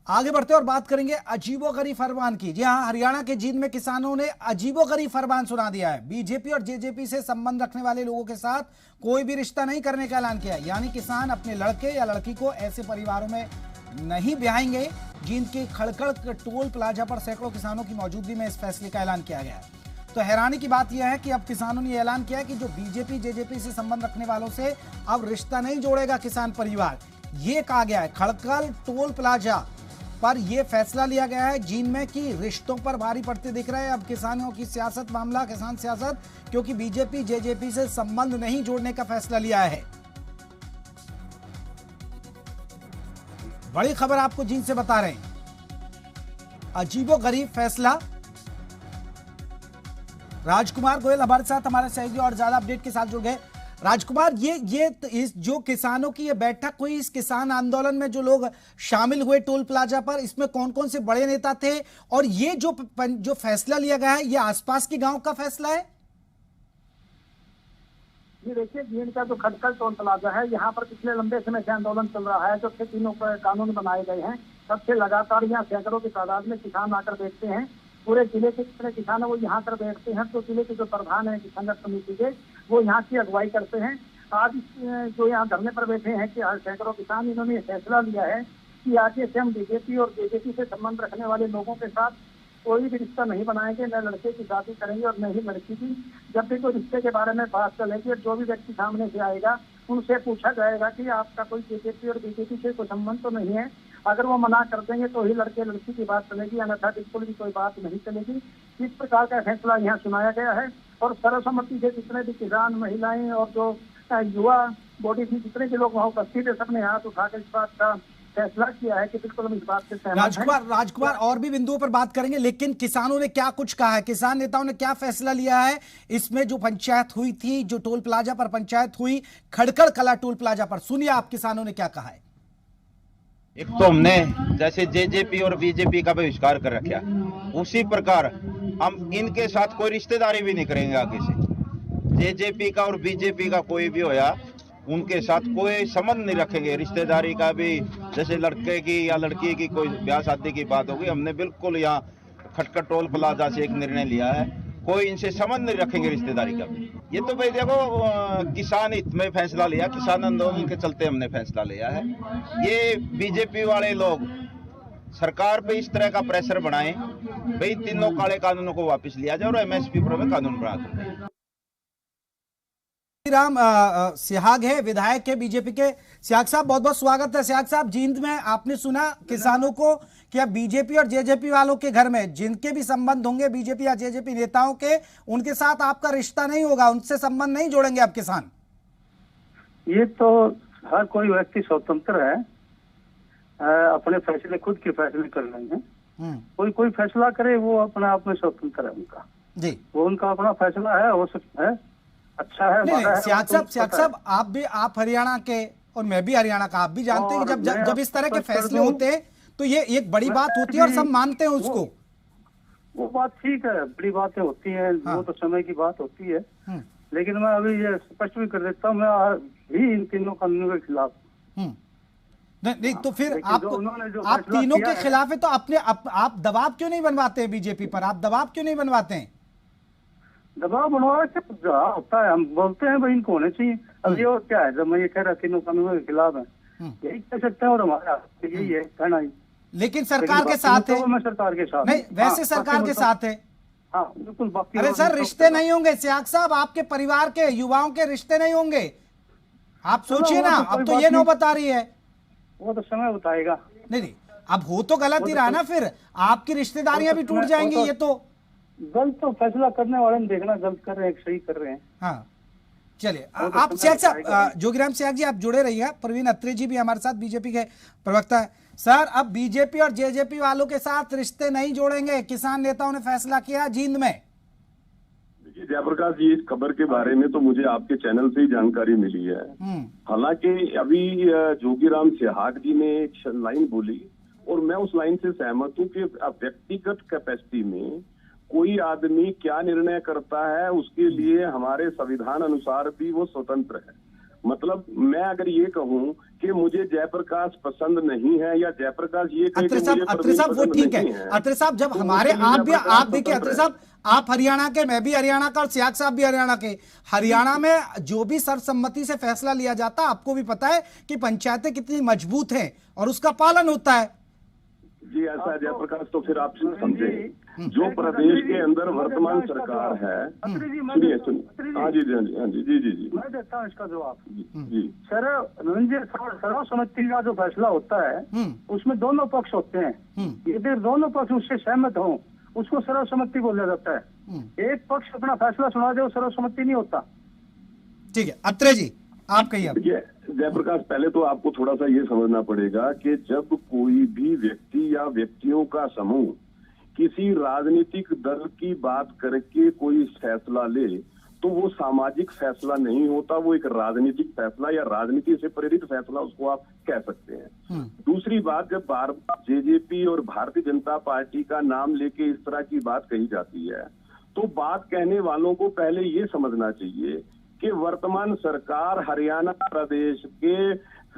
आगे बढ़ते और बात करेंगे अजीबोगरीब फरमान की। जी हाँ, हरियाणा के जींद में किसानों ने अजीबोगरीब फरमान सुना दिया है। बीजेपी और जेजेपी से संबंध रखने वाले लोगों के साथ कोई भी रिश्ता नहीं करने का ऐलान किया है। यानी किसान अपने लड़के या लड़की को ऐसे परिवारों में नहीं ब्याहेंगे। जींद के खड़खड़ टोल प्लाजा पर सैकड़ों किसानों की मौजूदगी में इस फैसले का ऐलान किया गया है। तो हैरानी की बात यह है कि अब किसानों ने ऐलान किया है कि जो बीजेपी जेजेपी से संबंध रखने वालों से अब रिश्ता नहीं जोड़ेगा किसान परिवार। ये कहा गया है खड़खड़ टोल प्लाजा पर यह फैसला लिया गया है जींद में कि रिश्तों पर भारी पड़ते दिख रहे हैं अब किसानों की सियासत मामला, किसान सियासत, क्योंकि बीजेपी जेजेपी से संबंध नहीं जोड़ने का फैसला लिया है। बड़ी खबर आपको जींद से बता रहे हैं, अजीबोगरीब फैसला। राजकुमार गोयल हमारे साथ, हमारे सहयोगी और ज्यादा अपडेट के साथ जुड़ गए। राजकुमार, ये इस जो किसानों की ये बैठक हुई, इस किसान आंदोलन में जो लोग शामिल हुए टोल प्लाजा पर, इसमें कौन कौन से बड़े नेता थे और ये जो फैसला लिया गया है, ये आसपास के गांव का फैसला है? ये देखिए, जींद का जो खड़खड़ टोल प्लाजा है, यहाँ पर पिछले लंबे समय से आंदोलन चल रहा है। जो तीनों कानून बनाए गए हैं, सबसे लगातार यहाँ सैकड़ों की तादाद में किसान आकर बैठते हैं। पूरे जिले के जितने किसान है वो यहाँ कर बैठते हैं। तो जिले के जो प्रधान है संगठन समिति के, वो यहाँ की अगुवाई करते हैं। आज जो यहाँ धरने पर बैठे हैं कि सैकड़ों किसान, इन्होंने फैसला लिया है कि आगे से हम बीजेपी और जेजेपी से संबंध रखने वाले लोगों के साथ कोई भी रिश्ता नहीं बनाएंगे, न लड़के की शादी करेंगे और न ही लड़की की। जब भी कोई रिश्ते के बारे में बात चलेगी और जो भी व्यक्ति सामने से आएगा उनसे पूछा जाएगा कि आपका कोई जेजेपी और बीजेपी से कोई संबंध तो नहीं है। अगर वो मना कर देंगे तो ही लड़के लड़की की बात चलेगी, अन्यथा बिल्कुल भी कोई बात नहीं चलेगी। इस प्रकार का फैसला यहाँ सुनाया गया है और सर्वसम्मति से जितने भी किसान, महिलाएं और जो युवा बॉडी थी, जितने भी लोग वहाँ उपस्थित है, सबने हाथ उठाकर इस बात का फैसला किया है कि बिल्कुल हम इस बात से सहमत हैं। राजकुमार और भी बिंदुओं पर बात करेंगे, लेकिन किसानों ने क्या कुछ कहा है, किसान नेताओं ने क्या फैसला लिया है इसमें जो पंचायत हुई थी, जो टोल प्लाजा पर पंचायत हुई, खड़खड़ कला टोल प्लाजा पर, सुनिए आप किसानों ने क्या कहा है। एक तो हमने जैसे जेजेपी और बीजेपी का बहिष्कार कर रखा, उसी प्रकार हम इनके साथ कोई रिश्तेदारी भी नहीं करेंगे आगे से। जेजेपी का और बीजेपी का कोई भी होया, उनके साथ कोई संबंध नहीं रखेंगे। रिश्तेदारी का भी, जैसे लड़के की या लड़की की कोई ब्याह शादी की बात होगी, हमने बिल्कुल यहाँ खटखट टोल प्लाजा से एक निर्णय लिया है, कोई इनसे संबंध नहीं रखेंगे रिश्तेदारी का भी। ये तो भाई देखो, किसान हित में फैसला लिया, किसान आंदोलन के चलते हमने फैसला लिया है। ये बीजेपी वाले लोग सरकार पे इस तरह का प्रेशर बनाएं, भाई तीनों काले कानूनों को वापस लिया जाए और एमएसपी पर कानून बना दें। राम सिहाग है, विधायक है बीजेपी के। सिहाग साहब, बहुत बहुत स्वागत है। सिहाग साहब, जींद में आपने सुना किसानों को कि अब बीजेपी और जेजेपी वालों के घर में जिनके भी संबंध होंगे बीजेपी या जेजेपी नेताओं के, उनके साथ आपका रिश्ता नहीं होगा, उनसे संबंध नहीं जोड़ेंगे आप किसान। ये तो हर कोई व्यक्ति स्वतंत्र है, अपने फैसले खुद के फैसले कर लेंगे। कोई फैसला करे, वो अपने आप में स्वतंत्र है उनका जी, वो उनका अपना फैसला है, हो सकता है अच्छा है। सियाग साहब, आप हरियाणा के और मैं भी हरियाणा का, आप भी जानते हैं कि जब इस तरह के फैसले होते हैं तो ये एक बड़ी बात होती है और सब मानते हैं उसको। वो बात ठीक है, बड़ी बातें होती हैं, वो तो समय की बात होती है। लेकिन मैं अभी ये स्पष्ट भी कर देता हूँ, मैं भी इन तीनों कानूनों के खिलाफ। नहीं तो फिर आप तीनों के खिलाफ है तो अपने आप दबाव क्यों नहीं बनवाते हैं बीजेपी पर? आप दबाव क्यों नहीं बनवाते हैं? दबाव बनवा क्या होता है, हम बोलते हैं भाई इनको होने चाहिए। अब ये क्या है, जब मैं ये कह रहा तीनों कानूनों के खिलाफ है, यही कह सकते हैं और हमारा यही है कहना ही। लेकिन सरकार के साथ है, मैं सरकार के साथ नहीं, वैसे सरकार के साथ है। हाँ बिल्कुल। बाकी अरे सर, रिश्ते नहीं होंगे सियाग साहब, आपके परिवार के युवाओं के रिश्ते नहीं होंगे, आप सोचिए ना। अब तो ये नौबत आ रही है, वो तो समय बताएगा। नहीं, अब हो तो गलत ही रहा ना, फिर आपकी रिश्तेदारियां भी टूट जाएंगी। ये तो गलत तो फैसला करने वाले ने देखना, गलत कर रहे हैं सही कर रहे हैं। हाँ चलिए, आप सियाग साहब, जोगीराम सियाग जी आप जुड़े रहिएगा। प्रवीण अत्रे जी भी हमारे साथ, बीजेपी के प्रवक्ता है। सर, अब बीजेपी और जेजेपी वालों के साथ रिश्ते नहीं जोड़ेंगे, किसान नेताओं ने फैसला किया जींद में। देखिए जयप्रकाश जी, इस खबर के बारे में तो मुझे आपके चैनल से ही जानकारी मिली है। हालांकि अभी जोगीराम सिहाग जी ने एक लाइन बोली और मैं उस लाइन से सहमत हूँ कि व्यक्तिगत कैपेसिटी में कोई आदमी क्या निर्णय करता है उसके लिए हमारे संविधान अनुसार भी वो स्वतंत्र है। मतलब मैं अगर ये कहूँ कि मुझे जयप्रकाश पसंद नहीं है या जयप्रकाश ये कहे कि अत्रे साहब, मुझे अत्रे प्रवीण साहब वो पसंद ठीक नहीं है। अत्रे साहब जब तो हमारे उसके लिए आप जयप्रकाश देखिए स्वतंत्र अत्रे है। साहब, आप हरियाणा के, मैं भी हरियाणा का और सियाग साहब भी हरियाणा के। हरियाणा में जो भी सर्वसम्मति से फैसला लिया जाता है, आपको भी पता है कि पंचायतें कितनी मजबूत हैं और उसका पालन होता है। जी ऐसा है जयप्रकाश, तो फिर आप समझे जो प्रदेश के अंदर वर्तमान सरकार है। सुनिए सुनिए, हाँ जी हाँ जी हाँ जी जी जी जी मैं देता हूँ इसका जवाब। जी सर सर्वसम्मति का जो फैसला होता है उसमें दोनों पक्ष होते हैं। यदि दोनों पक्ष उससे सहमत हों उसको सर्वसम्मति बोला जाता है। एक पक्ष अपना फैसला सुना दे वो सर्वसम्मति नहीं होता। ठीक है अत्रे जी, आप कहिए अब। देखिए जयप्रकाश, पहले तो आपको थोड़ा सा ये समझना पड़ेगा कि जब कोई भी व्यक्ति या व्यक्तियों का समूह किसी राजनीतिक दल की बात करके कोई फैसला ले तो वो सामाजिक फैसला नहीं होता, वो एक राजनीतिक फैसला या राजनीति से प्रेरित फैसला उसको आप कह सकते हैं। दूसरी बात, जब बार बार जेजेपी और भारतीय जनता पार्टी का नाम लेके इस तरह की बात कही जाती है तो बात कहने वालों को पहले ये समझना चाहिए कि वर्तमान सरकार हरियाणा प्रदेश के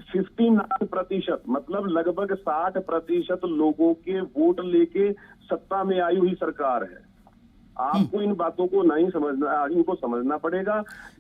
59% मतलब लगभग 60% लोगों के वोट लेके सत्ता में आई हुई सरकार है। आपको इन बातों को नहीं समझना, इनको समझना पड़ेगा।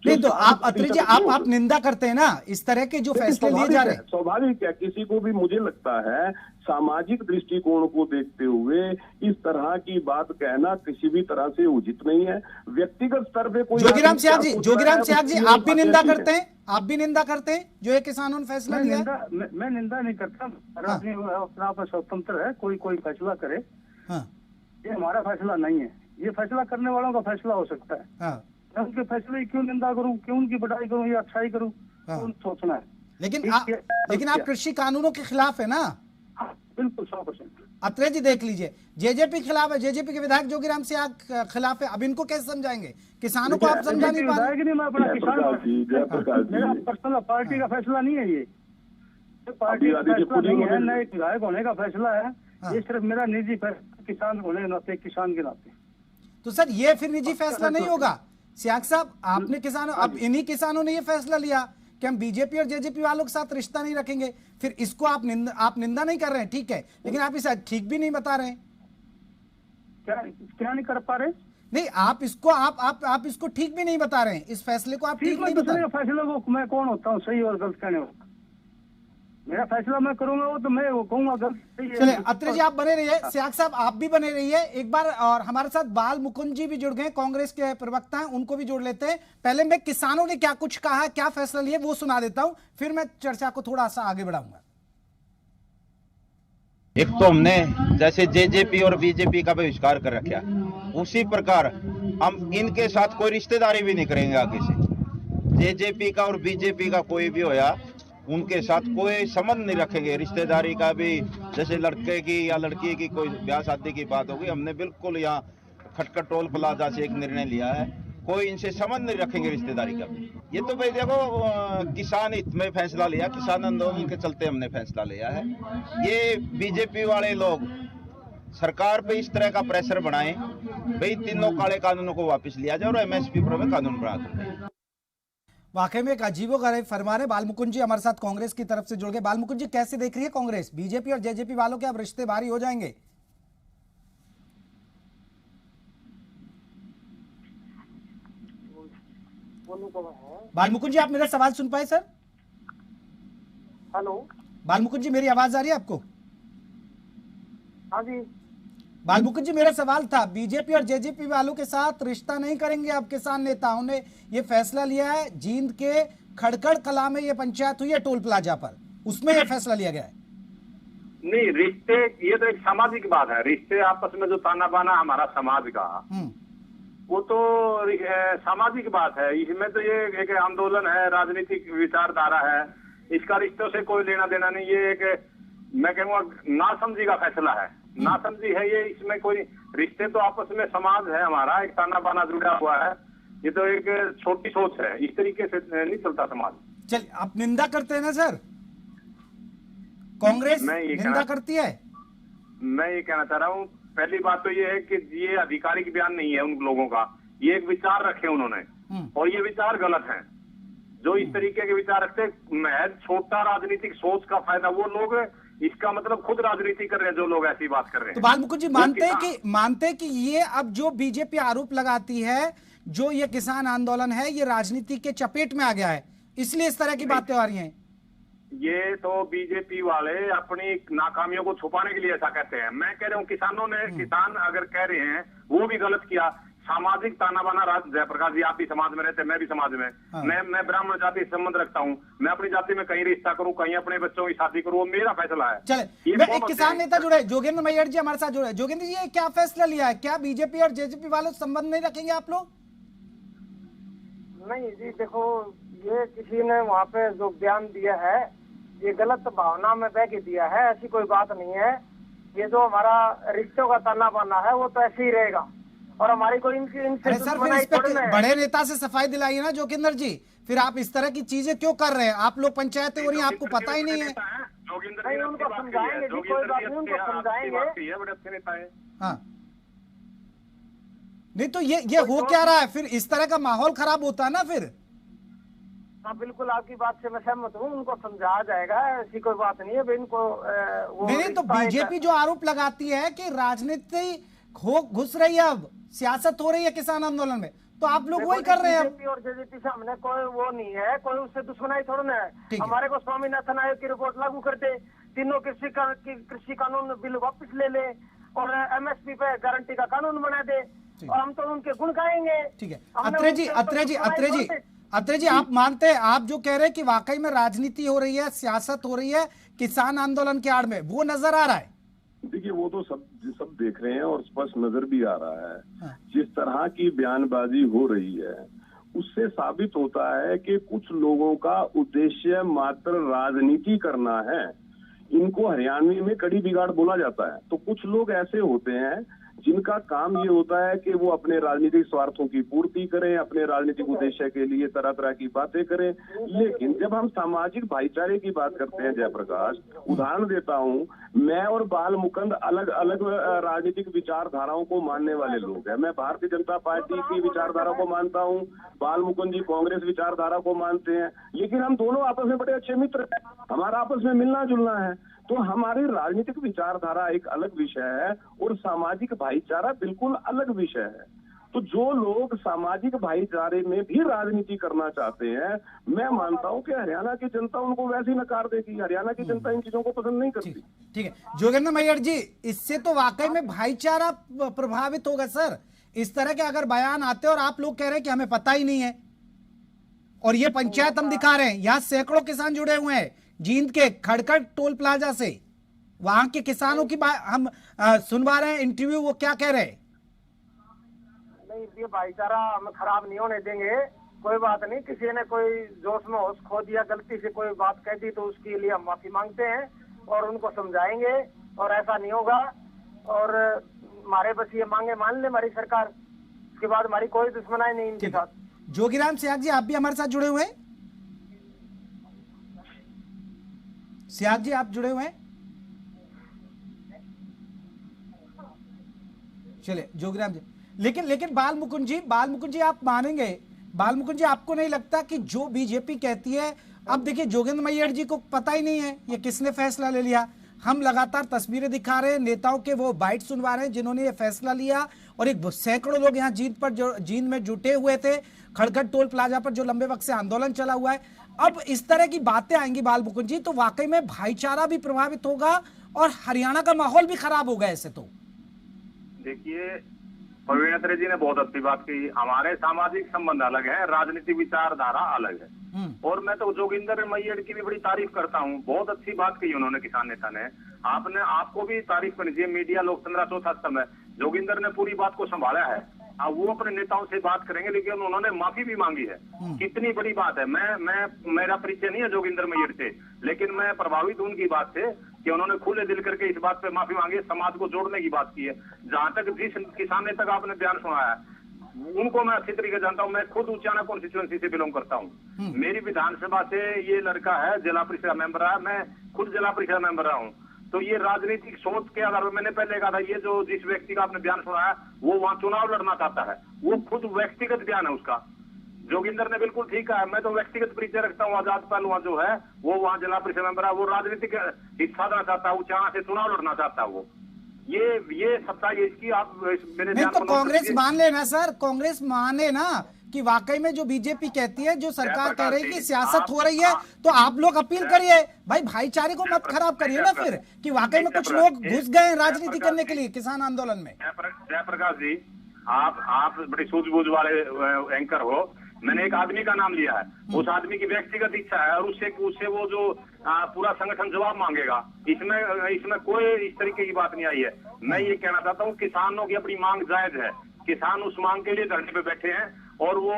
नहीं तो आप अत्रे जी आप निंदा करते हैं ना इस तरह के जो फैसले लिए जा रहे हैं। स्वाभाविक है, किसी को भी मुझे लगता है सामाजिक दृष्टिकोण को देखते हुए इस तरह की बात कहना किसी भी तरह से उचित नहीं है। व्यक्तिगत स्तर पे कोई जोगीराम सियाग जी आप भी निंदा करते हैं? आप भी निंदा करते हैं जो ये किसानों ने फैसला लिया? मैं निंदा नहीं करता। अपना आप स्वतंत्र है, कोई फैसला करे। ये हमारा फैसला नहीं है, ये फैसला करने वालों का फैसला हो सकता है। मैं उनके फैसले की क्यों निंदा करूं, क्यों उनकी बड़ाई करूं या अच्छाई करूं, सोचना है। लेकिन आप कृषि कानूनों के खिलाफ है ना? बिल्कुल 100%। अत्रे जी देख लीजिए, जेजेपी खिलाफ है, जेजेपी के विधायक जोगीराम सियाग खिलाफ है। अब इनको कैसे समझाएंगे? किसानों को आप समझा नहीं पा रहे। मैं अपना किसान, मेरा पर्सनल पार्टी का फैसला नहीं है, ये पार्टी का फैसला नहीं है, न एक विधायक होने का फैसला है। ये सिर्फ मेरा निजी फैसला किसान होने के नाते, किसान के नाते। तो सर ये फिर निजी फैसला नहीं होगा सियाग साहब? आपने किसानों, अब इन्हीं किसानों ने ये फैसला लिया कि हम बीजेपी और जेजेपी वालों के साथ रिश्ता नहीं रखेंगे, फिर इसको आप निंदा नहीं कर रहे हैं, ठीक है, लेकिन आप इसे ठीक भी नहीं बता रहे हैं। क्या नहीं कर पा रहे? नहीं, आप इसको ठीक भी नहीं बता रहे हैं, इस फैसले को आप ठीक नहीं बता रहे। फैसले को मैं कौन होता हूँ सही और गलत कहने वाला? मेरा फैसला मैं करूंगा वो तो मैं वो कहूंगा गलत। चलिए अत्रे जी आप बने रहिए, सियाग साहब आप भी बने रहिए एक बार। और हमारे साथ बाल मुकुंद जी भी जुड़ गए, कांग्रेस के प्रवक्ता हैं, उनको भी जोड़ लेते हैं। पहले मैं किसानों ने क्या कुछ कहा, क्या फैसला लिया वो सुना देता हूं, फिर मैं चर्चा को थोड़ा सा आगे बढ़ाऊंगा। एक तो हमने जैसे जेजेपी और बीजेपी का बहिष्कार कर रखा, उसी प्रकार हम इनके साथ कोई रिश्तेदारी भी नहीं करेंगे आगे से। जेजेपी का और बीजेपी का कोई भी होया उनके साथ कोई संबंध नहीं रखेंगे। रिश्तेदारी का भी, जैसे लड़के की या लड़की की कोई ब्याह शादी की बात होगी, हमने बिल्कुल यहाँ खटखट टोल प्लाजा से एक निर्णय लिया है, कोई इनसे संबंध नहीं रखेंगे रिश्तेदारी का। ये तो भाई देखो किसान हित में फैसला लिया, किसान आंदोलन के चलते हमने फैसला लिया है। ये बीजेपी वाले लोग सरकार पे इस तरह का प्रेशर बनाए भाई तीनों काले कानूनों को वापस लिया जाए और एमएसपी पर में कानून बना दो। वाकई में एक अजीबोगरीब फरमान है। बाल मुकुंद जी हमारे साथ कांग्रेस की तरफ से जुड़ गए। बाल मुकुंद जी कैसे देख रही है कांग्रेस, बीजेपी और जेजेपी वालों के अब रिश्ते भारी हो जाएंगे? बाल मुकुंद जी आप मेरा सवाल सुन पाए सर? हेलो बाल मुकुंद जी मेरी आवाज आ रही है आपको? हाँ जी। बाल मुकुंद जी मेरा सवाल था, बीजेपी और जेजेपी वालों के साथ रिश्ता नहीं करेंगे अब किसान नेताओं ने ये फैसला लिया है। जींद के खड़खड़ कला में ये पंचायत हुई है टोल प्लाजा पर, उसमें ये फैसला लिया गया है। नहीं रिश्ते, ये तो एक सामाजिक बात है। रिश्ते आपस में जो ताना बाना हमारा समाज का, वो तो सामाजिक बात है। इसमें तो ये एक आंदोलन है, राजनीतिक विचारधारा है, इसका रिश्तों से कोई लेना देना नहीं। ये एक मैं कहूँगा नासमझी का फैसला है, नासमझी है ये। इसमें कोई रिश्ते तो आपस में समाज है हमारा, एक ताना बाना जुड़ा हुआ है। ये तो एक छोटी सोच है, इस तरीके से नहीं चलता समाज। चल आप निंदा करते हैं ना सर, कांग्रेस निंदा करती है? मैं ये कहना चाह रहा हूँ, पहली बात तो ये है कि ये आधिकारिक बयान नहीं है उन लोगों का, ये एक विचार रखे उन्होंने और ये विचार गलत है। जो इस तरीके के विचार रखते हैं, महज छोटा राजनीतिक सोच का फायदा वो लोग, इसका मतलब खुद राजनीति कर रहे हैं जो लोग ऐसी बात कर रहे हैं। तो बाल मुकुंद जी मानते हैं कि ये अब जो बीजेपी आरोप लगाती है, जो ये किसान आंदोलन है, ये राजनीति के चपेट में आ गया है, इसलिए इस तरह की बातें आ रही हैं। ये तो बीजेपी वाले अपनी नाकामियों को छुपाने के लिए ऐसा कहते हैं। मैं कह रहा हूँ किसान अगर कह रहे हैं वो भी गलत किया। सामाजिक ताना बाना राज जयप्रकाश जी, आप भी समाज में रहते हैं, मैं भी समाज में, हाँ। मैं ब्राह्मण जाति से संबंध रखता हूँ। मैं अपनी जाति में कहीं रिश्ता करूँ, कहीं अपने बच्चों की शादी करूँ, वो मेरा फैसला है। चले, मैं एक किसान नेता जुड़े, जोगेंद्र मैयर जी हमारे साथ जुड़े। जोगेंद्र जी, ये क्या फैसला लिया है? क्या बीजेपी और जेजेपी वालों से संबंध नहीं रखेंगे आप लोग? नहीं जी, देखो, ये किसी ने वहाँ पे जो बयान दिया है, ये गलत भावना में बह के दिया है, ऐसी कोई बात नहीं है। ये जो हमारा रिश्तों का ताना बाना है वो तो ऐसे ही रहेगा, और हमारी कोई इनसे सर फिर इस पे बड़े नेता से सफाई दिलाइए ना जोगिंदर जी। फिर आप इस तरह की चीजें क्यों कर रहे हैं? आप लोग पंचायतें हो रही हैं, आपको पता ही नहीं है। नहीं, उनको समझाएंगे जी, कोई बात नहीं, उनको समझाएंगे। बड़े अच्छे नेता है। हाँ, नहीं तो ये हो क्या रहा है फिर? इस तरह का माहौल खराब होता है ना फिर। हाँ बिल्कुल, आपकी बात से मैं सहमत हूँ, उनको समझाया जाएगा, ऐसी कोई बात नहीं है। इनको वो नहीं तो बीजेपी जो आरोप लगाती है कि राजनीति घुस रही है, अब सियासत हो रही है किसान आंदोलन में, तो आप लोग वही कर रहे हैं। बीजेपी और जेजेपी से हमने कोई वो नहीं है, कोई उससे दुश्मनाई थोड़ा ना है। हमारे को स्वामीनाथन आयोग की रिपोर्ट लागू कर दे, तीनों कृषि कानून बिल वापस ले ले, और एमएसपी पे गारंटी का कानून बना दे, और हम तो उनके गुण गाएंगे। ठीक है, अत्रे जी आप मानते हैं, आप जो कह रहे हैं कि वाकई में राजनीति हो रही है, सियासत हो रही है किसान आंदोलन के आड़ में, वो नजर आ रहा है? देखिए, वो तो सब देख रहे हैं और स्पष्ट नजर भी आ रहा है। हाँ। जिस तरह की बयानबाजी हो रही है उससे साबित होता है कि कुछ लोगों का उद्देश्य मात्र राजनीति करना है। इनको हरियाणवी में कड़ी बिगाड़ बोला जाता है। तो कुछ लोग ऐसे होते हैं जिनका काम ये होता है कि वो अपने राजनीतिक स्वार्थों की पूर्ति करें, अपने राजनीतिक उद्देश्य के लिए तरह तरह की बातें करें। लेकिन जब हम सामाजिक भाईचारे की बात करते हैं जयप्रकाश, उदाहरण देता हूं, मैं और बाल मुकुंद अलग अलग राजनीतिक विचारधाराओं को मानने वाले लोग हैं। मैं भारतीय जनता पार्टी की विचारधारा को मानता हूं, बाल मुकुंद जी कांग्रेस विचारधारा को मानते हैं, लेकिन हम दोनों आपस में बड़े अच्छे मित्र हैं, हमारा आपस में मिलना जुलना है। तो हमारी राजनीतिक विचारधारा एक अलग विषय है और सामाजिक भाईचारा बिल्कुल अलग विषय है। तो जो लोग सामाजिक भाईचारे में भी राजनीति करना चाहते हैं, मैं मानता हूं कि हरियाणा की जनता उनको वैसे ही नकार देगी। हरियाणा की जनता इन चीजों को पसंद नहीं करती। ठीक है जोगेंद्र मैयर जी, इससे तो वाकई में भाईचारा प्रभावित होगा सर। इस तरह के अगर बयान आते और आप लोग कह रहे हैं कि हमें पता ही नहीं है, और ये पंचायत हम दिखा रहे हैं, यहाँ सैकड़ों किसान जुड़े हुए हैं जींद के खड़खड़ टोल प्लाजा से, वहां के किसानों की बात हम सुनवा रहे हैं, इंटरव्यू, वो क्या कह रहे हैं? नहीं, ये भाईचारा हम खराब नहीं होने देंगे। कोई बात नहीं, किसी ने कोई जोश में होश खो दिया, गलती से कोई बात कह दी, तो उसके लिए हम माफी मांगते हैं और उनको समझाएंगे, और ऐसा नहीं होगा। और हमारे बस ये मांगे मान ले हमारी सरकार, उसके बाद हमारी कोई दुश्मनाई नहीं इनके साथ। जोगीराम सियाग जी, आप भी हमारे साथ जुड़े हुए हैं? सियाग जी आप जुड़े हुए हैं? चलिए जोगीराम जी, लेकिन बाल मुकुंद जी आप मानेंगे, बाल मुकुंद जी आपको नहीं लगता कि जो बीजेपी कहती है, अब देखिए जोगेंद्र मैयर जी को पता ही नहीं है ये किसने फैसला ले लिया। हम लगातार तस्वीरें दिखा रहे हैं, नेताओं के वो बाइट सुनवा रहे हैं जिन्होंने ये फैसला लिया, और एक सैकड़ों लोग यहाँ जींद में जुटे हुए थे, खड़खड़ टोल प्लाजा पर जो लंबे वक्त से आंदोलन चला हुआ है। अब इस तरह की बातें आएंगी बाल मुकुंद जी, तो वाकई में भाईचारा भी प्रभावित होगा और हरियाणा का माहौल भी खराब होगा ऐसे। तो देखिए, प्रवीण अत्रे जी ने बहुत अच्छी बात कही। हमारे सामाजिक संबंध अलग है, राजनीतिक विचारधारा अलग है। और मैं तो जोगिंदर मैयर की भी बड़ी तारीफ करता हूँ, बहुत अच्छी बात कही उन्होंने, किसान नेता ने। आपको भी तारीफ करनी चाहिए। मीडिया लोकतंत्र चौथा स्तंभ है। जोगिंदर ने पूरी बात को संभाला है। अब वो अपने नेताओं से बात करेंगे, लेकिन उन्होंने माफी भी मांगी है। कितनी बड़ी बात है। मेरा परिचय नहीं है जोगिंदर मैयर से, लेकिन मैं प्रभावित हूं उनकी बात से कि उन्होंने खुले दिल करके इस बात पे माफी मांगी, समाज को जोड़ने की बात की है। जहां तक जिस किसान नेता का आपने बयान सुनाया है, उनको मैं अच्छी तरीके जानता हूँ। मैं खुद उचाना कॉन्स्टिट्यूएंसी से बिलोंग करता हूँ। मेरी विधानसभा से ये लड़का है, जिला परिषद मेंबर रहा, मैं खुद जिला परिषद मेंबर रहा हूँ। तो ये राजनीतिक सोच के आधार पर, मैंने पहले कहा था, ये जो जिस व्यक्ति का आपने बयान सुनाया वो वहां चुनाव लड़ना चाहता है, वो खुद व्यक्तिगत बयान है उसका। जोगिंदर ने बिल्कुल ठीक कहा। मैं तो व्यक्तिगत परिचय रखता हूँ। आजाद पहलवान जो है वो वहाँ जिला परिषद मेंबर है, वो राजनीतिक हिस्सा देना चाहता है, वो यहाँ से चुनाव लड़ना चाहता है। वो ये सत्ता ये इसकी आप मेरे नहीं तो कांग्रेस मान लेना सर, कांग्रेस माने ना कि वाकई में जो बीजेपी कहती है, जो सरकार कह रही है कि सियासत हो रही है, तो आप लोग अपील करिए भाई, भाईचारे को मत खराब करिए ना फिर कि वाकई में कुछ लोग घुस गए हैं राजनीति करने के लिए किसान आंदोलन में। जयप्रकाश जी, आप बड़े सूझबूझ वाले एंकर हो। मैंने एक आदमी का नाम लिया है, उस आदमी की व्यक्तिगत इच्छा है और उससे वो जो पूरा संगठन जवाब मांगेगा। इसमें कोई इस तरीके की बात नहीं आई है। मैं ये कहना चाहता हूँ किसानों की अपनी मांग जायज है, किसान उस मांग के लिए धरने पे बैठे हैं और वो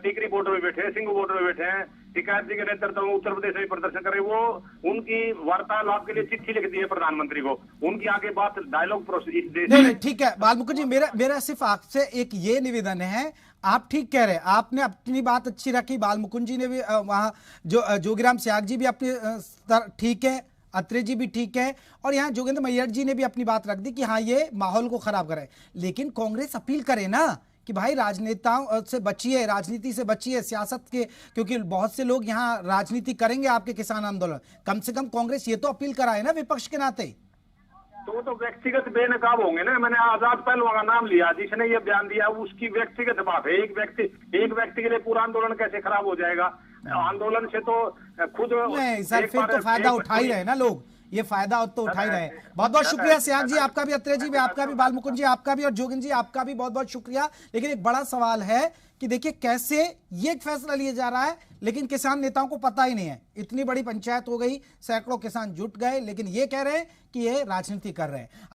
टिकरी बॉर्डर में बैठे हैं, सिंगू बॉर्डर में बैठे हैं, टिकैत जी के नेतृत्व में उत्तर प्रदेश में प्रदर्शन कर रहे हैं। वो उनकी वार्तालाप के लिए चिट्ठी लिख दी है प्रधानमंत्री को, उनकी आगे बात डायलॉग प्रोसेस देश नहीं, ठीक है बालमुकुंद जी, मेरा सिर्फ आपसे एक ये निवेदन है, आप ठीक कह रहे हैं, आपने अपनी बात अच्छी रखी, बालमुकुंद जी ने भी वहां जो जोगीराम स्याग जी भी अपने ठीक है, अत्रे जी भी ठीक है, और यहाँ जोगेंद्र मैयर जी ने भी अपनी बात रख दी कि हाँ ये माहौल को खराब करे। लेकिन कांग्रेस अपील करे ना कि भाई राजनेताओं से बचिए, राजनीति से बचिए, सियासत के, क्योंकि बहुत से लोग यहाँ राजनीति करेंगे आपके किसान आंदोलन। कम से कम कांग्रेस ये तो अपील कराए ना विपक्ष के नाते। तो वो तो व्यक्तिगत बेनकाब होंगे ना। मैंने आजाद पहलवान का नाम लिया, जिसने ये बयान दिया उसकी व्यक्तिगत बात है। एक व्यक्ति के लिए पूरा आंदोलन कैसे खराब हो जाएगा? आंदोलन से तो खुद नहीं सर, फिर तो फायदा उठा ही रहे ना लोग, ये फायदा तो उठा ही रहे। बहुत बहुत शुक्रिया स्याग जी आपका भी, अत्रे जी भी आपका भी, बालमुकुंद जी आपका भी, और जोगिंदर जी आपका भी बहुत बहुत शुक्रिया। लेकिन एक बड़ा सवाल है कि देखिए कैसे ये फैसला लिया जा रहा है, लेकिन किसान नेताओं को पता ही नहीं है। इतनी बड़ी पंचायत हो गई, सैकड़ों किसान जुट गए, लेकिन ये कह रहे हैं कि ये राजनीति कर रहे हैं।